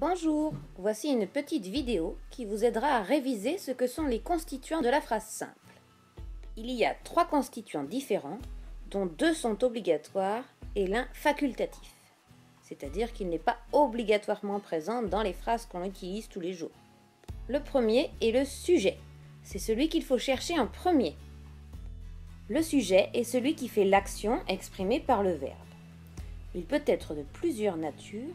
Bonjour, voici une petite vidéo qui vous aidera à réviser ce que sont les constituants de la phrase simple. Il y a 3 constituants différents, dont 2 sont obligatoires et l'un facultatif, c'est-à-dire qu'il n'est pas obligatoirement présent dans les phrases qu'on utilise tous les jours. Le premier est le sujet, c'est celui qu'il faut chercher en premier. Le sujet est celui qui fait l'action exprimée par le verbe. Il peut être de plusieurs natures,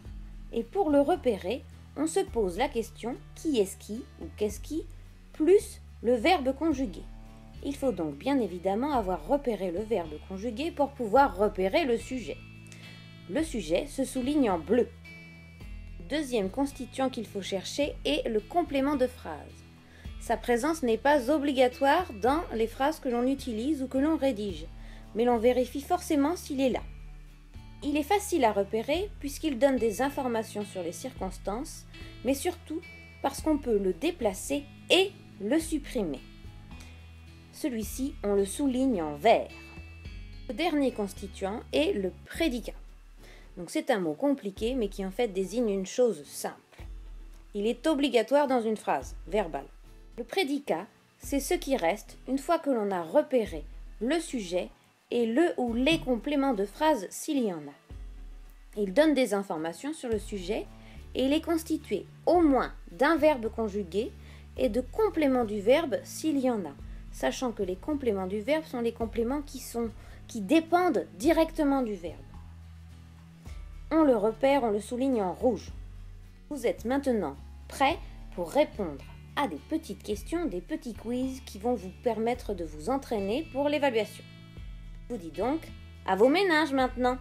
et pour le repérer, on se pose la question qui est-ce qui ou qu'est-ce qui, plus le verbe conjugué. Il faut donc bien évidemment avoir repéré le verbe conjugué pour pouvoir repérer le sujet. Le sujet se souligne en bleu. Deuxième constituant qu'il faut chercher est le complément de phrase. Sa présence n'est pas obligatoire dans les phrases que l'on utilise ou que l'on rédige, mais l'on vérifie forcément s'il est là. Il est facile à repérer puisqu'il donne des informations sur les circonstances, mais surtout parce qu'on peut le déplacer et le supprimer. Celui-ci, on le souligne en vert. Le dernier constituant est le prédicat. Donc c'est un mot compliqué, mais qui en fait désigne une chose simple. Il est obligatoire dans une phrase verbale. Le prédicat, c'est ce qui reste une fois que l'on a repéré le sujet et le ou les compléments de phrase s'il y en a. Il donne des informations sur le sujet et il est constitué au moins d'un verbe conjugué et de compléments du verbe s'il y en a, sachant que les compléments du verbe sont les compléments qui dépendent directement du verbe. On le repère, on le souligne en rouge. Vous êtes maintenant prêts pour répondre à des petites questions, des petits quiz qui vont vous permettre de vous entraîner pour l'évaluation. Je vous dis donc, à vos ménages maintenant!